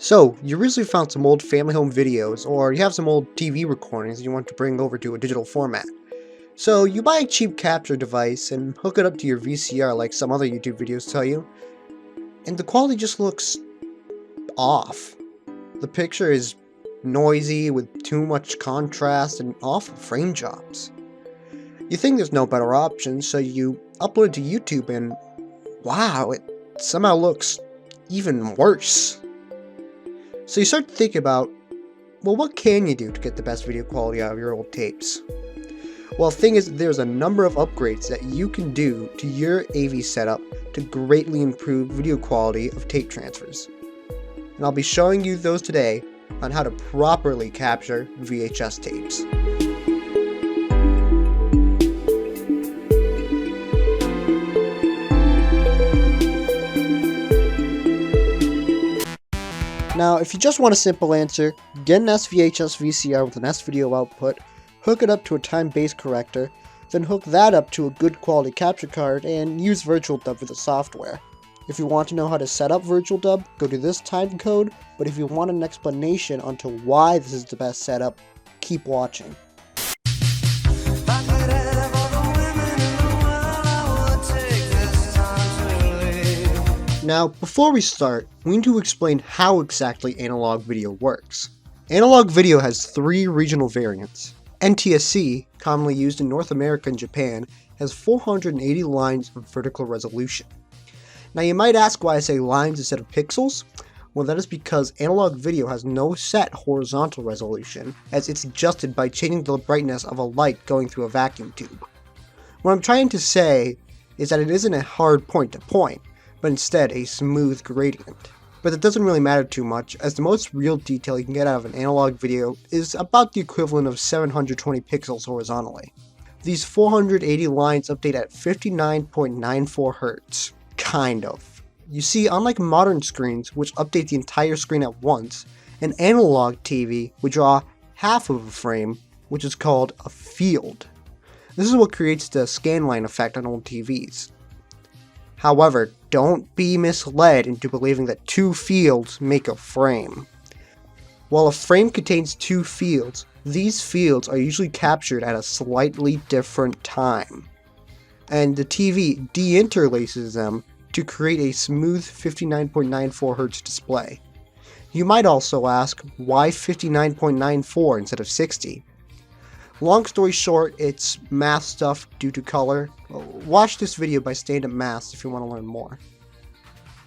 So, you recently found some old family home videos, or you have some old TV recordings that you want to bring over to a digital format. So, you buy a cheap capture device and hook it up to your VCR like some other YouTube videos tell you, and the quality just looks off. The picture is noisy with too much contrast and awful frame drops. You think there's no better option, so you upload it to YouTube and wow, it somehow looks even worse. So you start to think about, well, what can you do to get the best video quality out of your old tapes? Well, the thing is, there's a number of upgrades that you can do to your AV setup to greatly improve video quality of tape transfers. And I'll be showing you those today on how to properly capture VHS tapes. Now, if you just want a simple answer, get an SVHS VCR with an S-video output, hook it up to a time-based corrector, then hook that up to a good quality capture card and use VirtualDub for the software. If you want to know how to set up VirtualDub, go to this time code, but if you want an explanation onto why this is the best setup, keep watching. Now, before we start, we need to explain how exactly analog video works. Analog video has three regional variants. NTSC, commonly used in North America and Japan, has 480 lines of vertical resolution. Now you might ask why I say lines instead of pixels. Well, that is because analog video has no set horizontal resolution, as it's adjusted by changing the brightness of a light going through a vacuum tube. What I'm trying to say is that it isn't a hard point to point, but instead a smooth gradient. But that doesn't really matter too much, as the most real detail you can get out of an analog video is about the equivalent of 720 pixels horizontally. These 480 lines update at 59.94 Hz. Kind of. You see, unlike modern screens, which update the entire screen at once, an analog TV would draw half of a frame, which is called a field. This is what creates the scanline effect on old TVs. However, don't be misled into believing that two fields make a frame. While a frame contains two fields, these fields are usually captured at a slightly different time, and the TV deinterlaces them to create a smooth 59.94 Hz display. You might also ask, why 59.94 instead of 60? Long story short, it's math stuff due to color. Watch this video by Stand Up Maths if you want to learn more.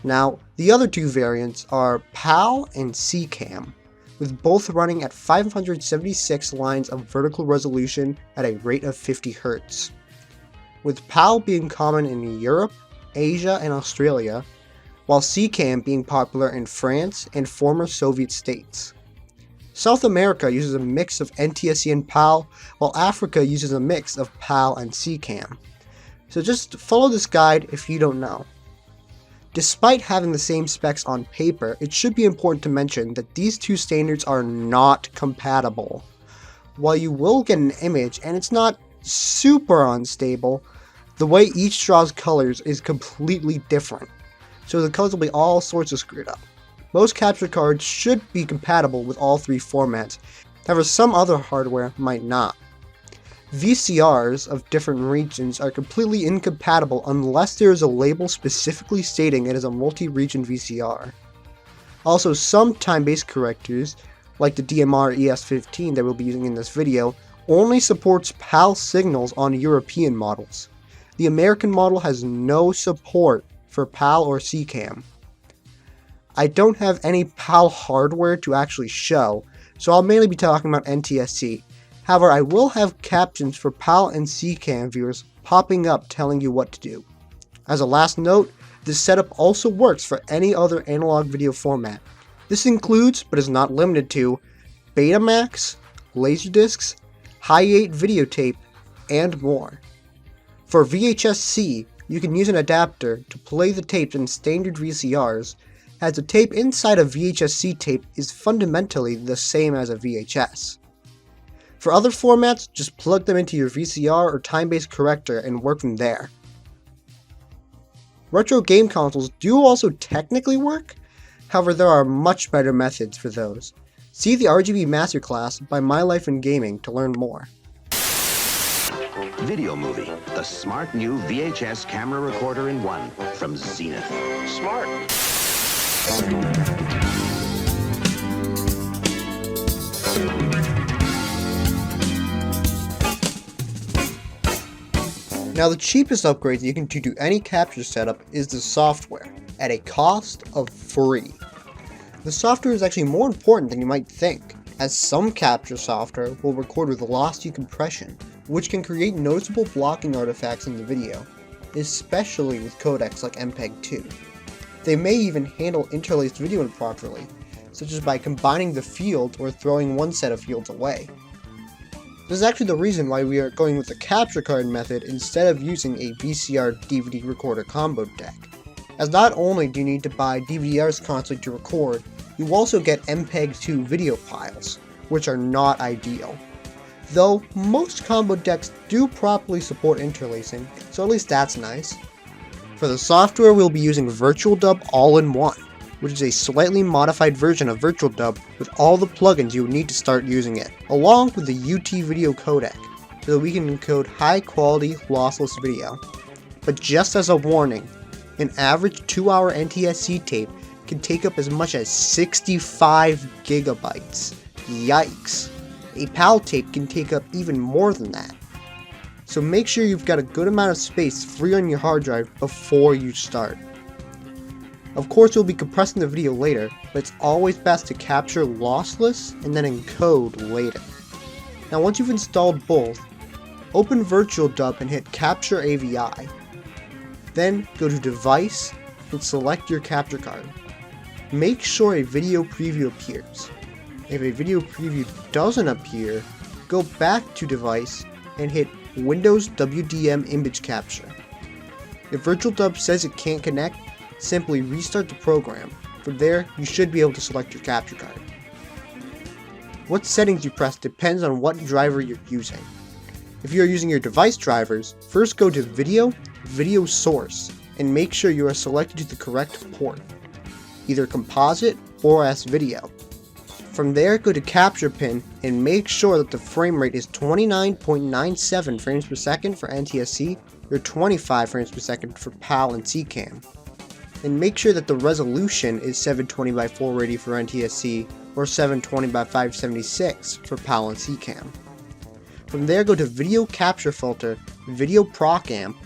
Now, the other two variants are PAL and CCAM, with both running at 576 lines of vertical resolution at a rate of 50 Hz. With PAL being common in Europe, Asia, and Australia, while CCAM being popular in France and former Soviet states. South America uses a mix of NTSC and PAL, while Africa uses a mix of PAL and CCAM. So just follow this guide if you don't know. Despite having the same specs on paper, it should be important to mention that these two standards are not compatible. While you will get an image and it's not super unstable, the way each draws colors is completely different, so the colors will be all sorts of screwed up. Most capture cards should be compatible with all three formats, however some other hardware might not. VCRs of different regions are completely incompatible unless there is a label specifically stating it is a multi-region VCR. Also, some time-based correctors, like the DMR ES15 that we'll be using in this video, only supports PAL signals on European models. The American model has no support for PAL or CCAM. I don't have any PAL hardware to actually show, so I'll mainly be talking about NTSC. However, I will have captions for PAL and CCAM viewers popping up telling you what to do. As a last note, this setup also works for any other analog video format. This includes, but is not limited to, Betamax, Laserdiscs, Hi8 videotape, and more. For VHS-C, you can use an adapter to play the tapes in standard VCRs, as the tape inside a VHS-C tape is fundamentally the same as a VHS. For other formats, just plug them into your VCR or time-based corrector and work from there. Retro game consoles do also technically work, However, there are much better methods for those. See the RGB Masterclass by My Life in Gaming to learn more. Video Movie, the smart new VHS camera recorder in one from Zenith. Smart. Now, the cheapest upgrade that you can do to any capture setup is the software, at a cost of free. The software is actually more important than you might think, as some capture software will record with lossy compression, which can create noticeable blocking artifacts in the video, especially with codecs like MPEG-2. They may even handle interlaced video improperly, such as by combining the fields or throwing one set of fields away. This is actually the reason why we are going with the capture card method instead of using a VCR DVD recorder combo deck, as not only do you need to buy DVRs constantly to record, you also get MPEG-2 video files, which are not ideal. Though most combo decks do properly support interlacing, so at least that's nice. For the software, we'll be using VirtualDub All-in-One, which is a slightly modified version of VirtualDub with all the plugins you would need to start using it, along with the UT video codec, so that we can encode high-quality, lossless video. But just as a warning, an average 2-hour NTSC tape can take up as much as 65 gigabytes. Yikes! A PAL tape can take up even more than that. So make sure you've got a good amount of space free on your hard drive before you start. Of course, we'll be compressing the video later, but it's always best to capture lossless and then encode later. Now once you've installed both, open VirtualDub and hit Capture AVI. Then go to Device and select your capture card. Make sure a video preview appears. If a video preview doesn't appear, go back to Device and hit Windows WDM Image Capture. If VirtualDub says it can't connect, simply restart the program. From there, you should be able to select your capture card. What settings you press depends on what driver you're using. If you are using your device drivers, first go to Video, Video Source, and make sure you are selected to the correct port, either Composite or S-Video. From there, go to Capture Pin and make sure that the frame rate is 29.97 frames per second for NTSC or 25 frames per second for PAL and CCAM. And make sure that the resolution is 720 by 480 for NTSC or 720 by 576 for PAL and CCAM. From there, go to Video Capture Filter, Video Proc Amp,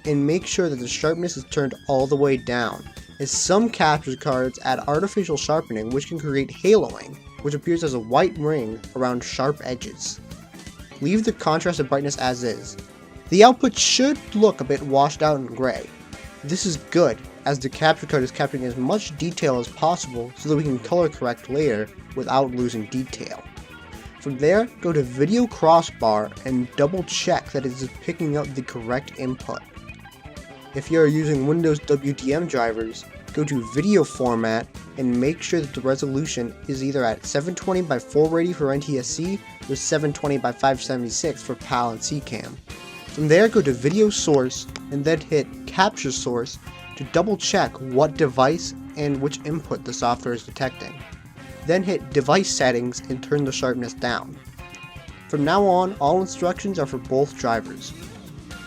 and make sure that the sharpness is turned all the way down, as some capture cards add artificial sharpening which can create haloing, which appears as a white ring around sharp edges. Leave the contrast and brightness as is. The output should look a bit washed out and gray. This is good, as the capture card is capturing as much detail as possible so that we can color correct later without losing detail. From there, go to Video Crossbar and double check that it is picking up the correct input. If you are using Windows WDM drivers, go to Video Format and make sure that the resolution is either at 720 by 480 for NTSC or 720 by 576 for PAL and CCAM. From there, go to Video Source and then hit Capture Source to double check what device and which input the software is detecting. Then hit Device Settings and turn the sharpness down. From now on, all instructions are for both drivers.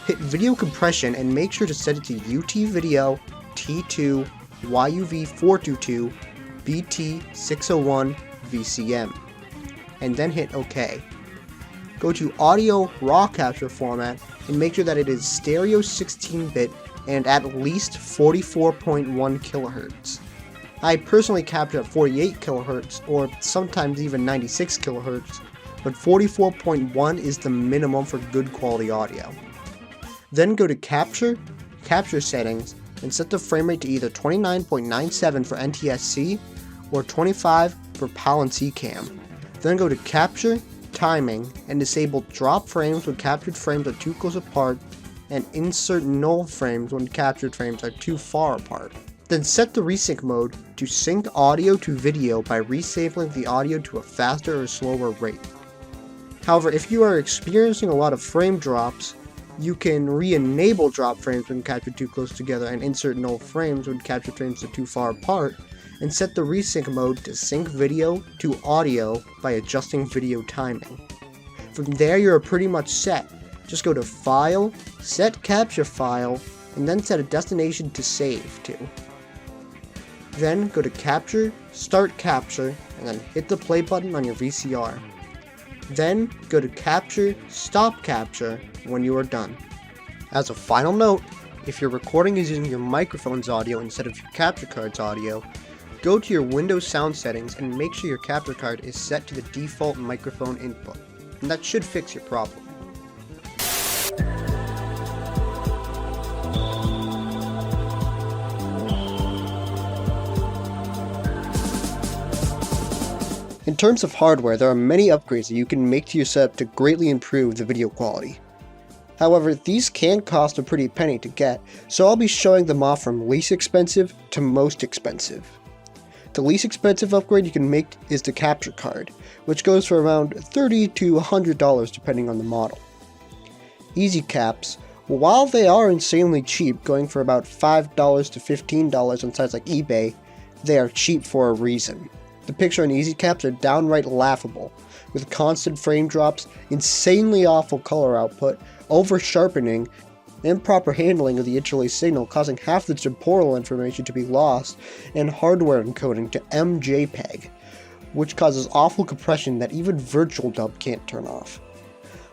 Hit Video Compression and make sure to set it to UT Video, T2, YUV422, BT601, VCM, and then hit OK. Go to Audio Raw Capture Format and make sure that it is stereo 16-bit and at least 44.1 kHz. I personally capture at 48 kHz or sometimes even 96 kHz, but 44.1 is the minimum for good quality audio. Then go to Capture Settings, and set the frame rate to either 29.97 for NTSC or 25 for PAL and CCAM. Then go to Capture Timing and disable drop frames when captured frames are too close apart and insert null frames when captured frames are too far apart. Then set the resync mode to sync audio to video by resaving the audio to a faster or slower rate. However, if you are experiencing a lot of frame drops, you can re-enable drop frames when captured too close together and insert null frames when captured frames are too far apart, and set the resync mode to sync video to audio by adjusting video timing. From there, you're pretty much set. Just go to File, Set Capture File, and then set a destination to save to. Then go to Capture, Start Capture, and then hit the play button on your VCR. Then go to Capture, Stop Capture when you are done. As a final note, if your recording is using your microphone's audio instead of your capture card's audio, go to your Windows sound settings and make sure your capture card is set to the default microphone input, and that should fix your problem. In terms of hardware, there are many upgrades that you can make to your setup to greatly improve the video quality. However, these can cost a pretty penny to get, so I'll be showing them off from least expensive to most expensive. The least expensive upgrade you can make is the capture card, which goes for around $30 to $100 depending on the model. Easy caps, while they are insanely cheap, going for about $5 to $15 on sites like eBay, they are cheap for a reason. The picture on easy caps are downright laughable, with constant frame drops, insanely awful color output, over-sharpening, improper handling of the interlaced signal causing half the temporal information to be lost, and hardware encoding to MJPEG, which causes awful compression that even virtual dub can't turn off.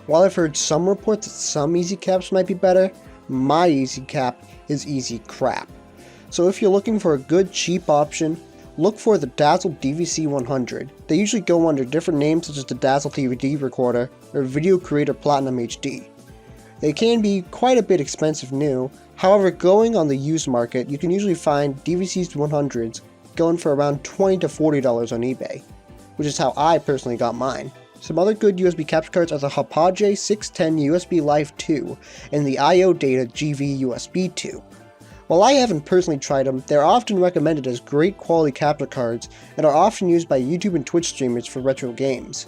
While I've heard some reports that some easy caps might be better, my easy cap is easy crap. So if you're looking for a good cheap option, look for the Dazzle DVC100. They usually go under different names such as the Dazzle DVD Recorder or Video Creator Platinum HD. They can be quite a bit expensive new, however going on the used market you can usually find DVC100s going for around $20 to $40 on eBay, which is how I personally got mine. Some other good USB capture cards are the Hauppauge 610 USB Life 2 and the IO Data GV USB 2. While I haven't personally tried them, they're often recommended as great quality capture cards and are often used by YouTube and Twitch streamers for retro games.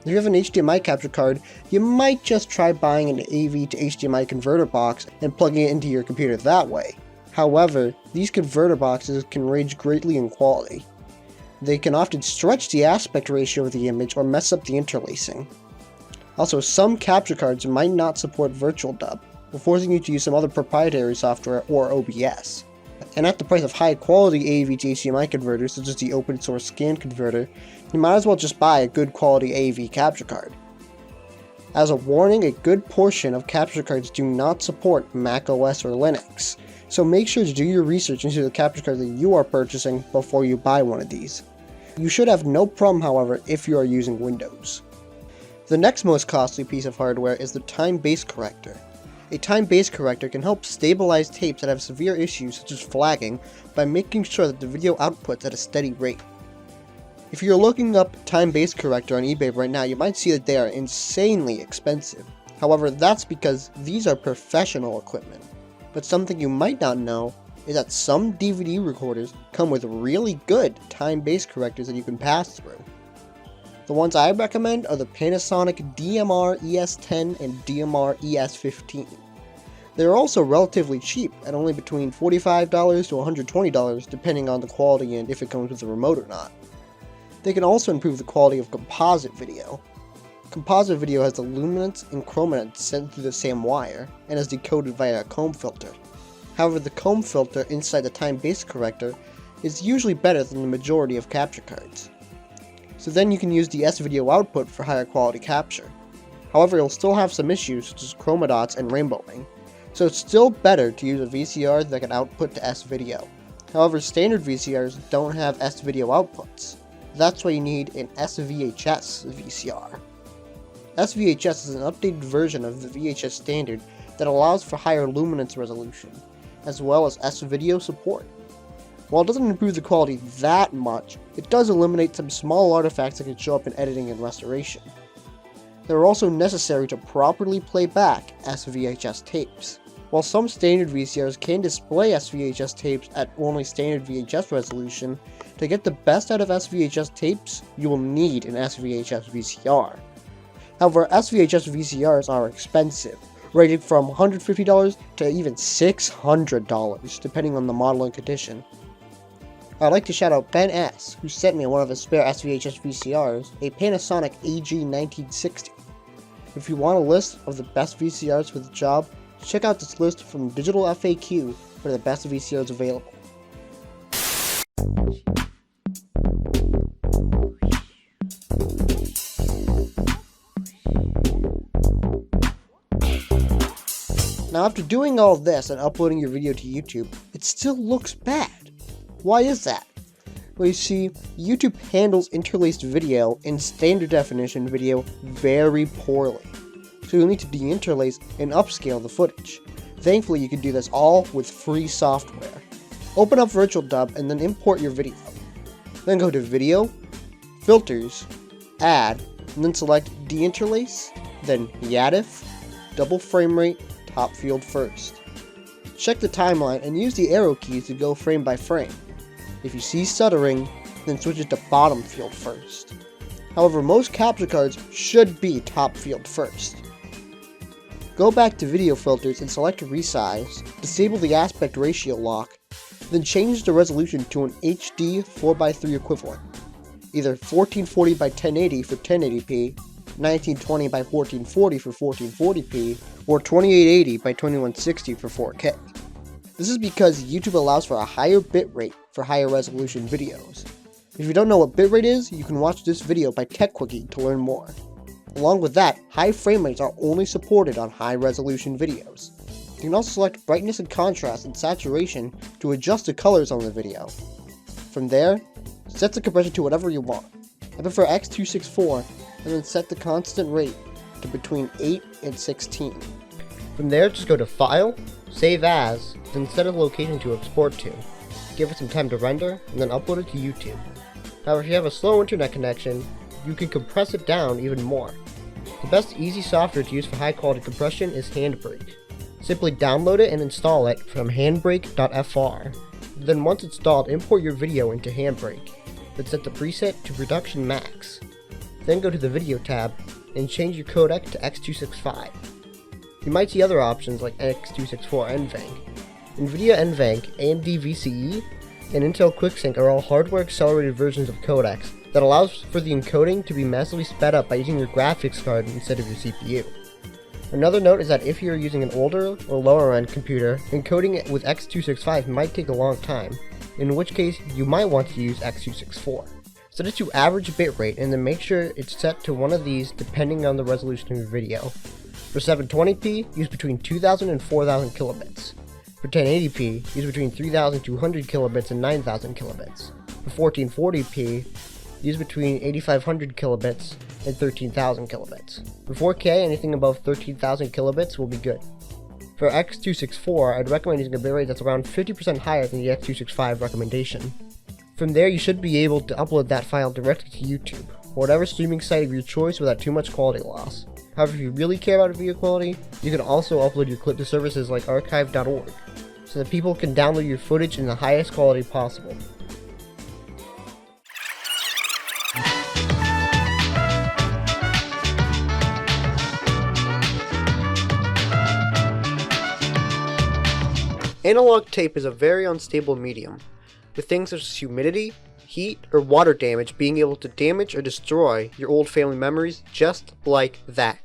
If you have an HDMI capture card, you might just try buying an AV to HDMI converter box and plugging it into your computer that way. However, these converter boxes can range greatly in quality. They can often stretch the aspect ratio of the image or mess up the interlacing. Also, some capture cards might not support virtual dub, forcing you to use some other proprietary software or OBS. And at the price of high quality AV to HDMI converters such as the open source scan converter, you might as well just buy a good quality AV capture card. As a warning, a good portion of capture cards do not support Mac OS or Linux, so make sure to do your research into the capture card that you are purchasing before you buy one of these. You should have no problem, however, if you are using Windows. The next most costly piece of hardware is the time-base corrector. A time-base corrector can help stabilize tapes that have severe issues such as flagging by making sure that the video outputs at a steady rate. If you're looking up time-base corrector on eBay right now, you might see that they are insanely expensive. However, that's because these are professional equipment. But something you might not know is that some DVD recorders come with really good time-base correctors that you can pass through. The ones I recommend are the Panasonic DMR ES10 and DMR ES15. They are also relatively cheap, at only between $45 to $120 depending on the quality and if it comes with a remote or not. They can also improve the quality of composite video. Composite video has the luminance and chrominance sent through the same wire, and is decoded via a comb filter. However, the comb filter inside the time-base corrector is usually better than the majority of capture cards. So then you can use the S-video output for higher quality capture. However, you'll still have some issues such as chroma dots and rainbowing, so it's still better to use a VCR that can output to S-video. However, standard VCRs don't have S-video outputs. That's why you need an SVHS VCR. SVHS is an updated version of the VHS standard that allows for higher luminance resolution, as well as S-video support. While it doesn't improve the quality that much, it does eliminate some small artifacts that can show up in editing and restoration. They are also necessary to properly play back SVHS tapes. While some standard VCRs can display SVHS tapes at only standard VHS resolution, to get the best out of SVHS tapes, you will need an SVHS VCR. However, SVHS VCRs are expensive, ranging from $150 to even $600, depending on the model and condition. I'd like to shout out Ben S, who sent me one of his spare SVHS VCRs, a Panasonic AG1960. If you want a list of the best VCRs for the job, check out this list from Digital FAQ for the best VCRs available. Now after doing all this and uploading your video to YouTube, it still looks bad. Why is that? Well, you see, YouTube handles interlaced video and standard definition video very poorly. So you'll need to deinterlace and upscale the footage. Thankfully, you can do this all with free software. Open up VirtualDub and then import your video. Then go to Video, Filters, Add, and then select Deinterlace, then YADIF, Double Frame Rate, Top Field First. Check the timeline and use the arrow keys to go frame by frame. If you see stuttering, then switch it to bottom field first. However, most capture cards should be top field first. Go back to video filters and select resize, disable the aspect ratio lock, then change the resolution to an HD 4:3 equivalent, either 1440 by 1080 for 1080p, 1920 by 1440 for 1440p, or 2880 by 2160 for 4K. This is because YouTube allows for a higher bitrate for higher resolution videos. If you don't know what bitrate is, you can watch this video by TechQuickie to learn more. Along with that, high frame rates are only supported on high resolution videos. You can also select brightness and contrast and saturation to adjust the colors on the video. From there, set the compression to whatever you want. I prefer X264 and then set the constant rate to between 8 and 16. From there, just go to File, Save As, then set a location to export to. Give it some time to render, and then upload it to YouTube. However, if you have a slow internet connection, you can compress it down even more. The best easy software to use for high quality compression is Handbrake. Simply download it and install it from handbrake.fr. Then once installed, import your video into Handbrake, then set the preset to Production Max. Then go to the Video tab and change your codec to X265. You might see other options like X264 NVENC. NVIDIA NVENC, AMD VCE, and Intel QuickSync are all hardware accelerated versions of codecs that allows for the encoding to be massively sped up by using your graphics card instead of your CPU. Another note is that if you're using an older or lower end computer, encoding it with X265 might take a long time, in which case you might want to use X264. Set it to average bitrate and then make sure it's set to one of these depending on the resolution of your video. For 720p, use between 2000 and 4000 kilobits. For 1080p, use between 3200 kilobits and 9000 kilobits. For 1440p, use between 8500 kilobits and 13,000 kilobits. For 4K, anything above 13,000 kilobits will be good. For X264, I'd recommend using a bitrate that's around 50% higher than the X265 recommendation. From there, you should be able to upload that file directly to YouTube, or whatever streaming site of your choice without too much quality loss. However, if you really care about video quality, you can also upload your clip to services like archive.org, so that people can download your footage in the highest quality possible. Analog tape is a very unstable medium, with things such as humidity, heat, or water damage being able to damage or destroy your old family memories just like that.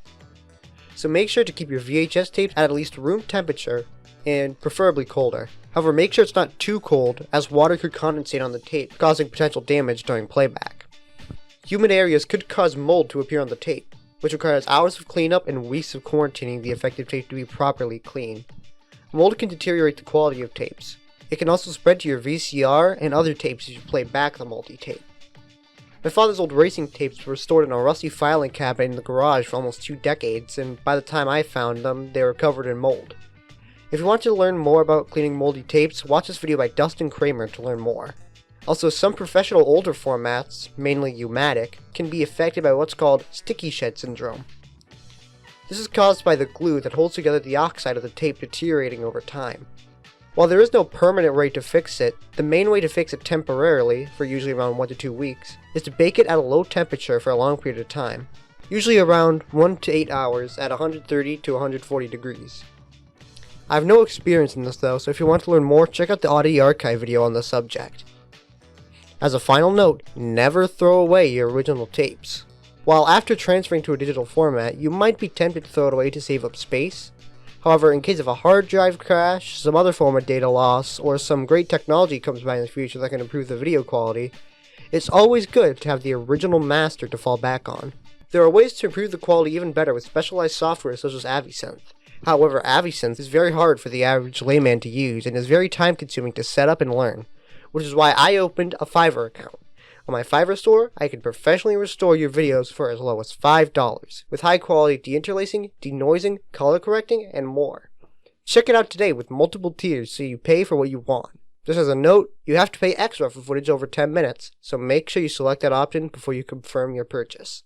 So make sure to keep your VHS tapes at least room temperature and preferably colder. However, make sure it's not too cold, as water could condensate on the tape, causing potential damage during playback. Humid areas could cause mold to appear on the tape, which requires hours of cleanup and weeks of quarantining the affected tape to be properly clean. Mold can deteriorate the quality of tapes. It can also spread to your VCR and other tapes as you play back the moldy tape. My father's old racing tapes were stored in a rusty filing cabinet in the garage for almost 2 decades, and by the time I found them, they were covered in mold. If you want to learn more about cleaning moldy tapes, watch this video by Dustin Kramer to learn more. Also, some professional older formats, mainly U-matic, can be affected by what's called sticky shed syndrome. This is caused by the glue that holds together the oxide of the tape deteriorating over time. While there is no permanent way to fix it, the main way to fix it temporarily, for usually around 1 to 2 weeks, is to bake it at a low temperature for a long period of time, usually around 1 to 8 hours at 130 to 140 degrees. I have no experience in this though, so if you want to learn more, check out the Audio Archive video on the subject. As a final note, never throw away your original tapes. While after transferring to a digital format, you might be tempted to throw it away to save up space. However, in case of a hard drive crash, some other form of data loss, or some great technology comes by in the future that can improve the video quality, it's always good to have the original master to fall back on. There are ways to improve the quality even better with specialized software such as AviSynth. However, AviSynth is very hard for the average layman to use and is very time consuming to set up and learn, which is why I opened a Fiverr account. On my Fiverr store, I can professionally restore your videos for as low as $5, with high quality deinterlacing, denoising, color correcting, and more. Check it out today with multiple tiers so you pay for what you want. Just as a note, you have to pay extra for footage over 10 minutes, so make sure you select that option before you confirm your purchase.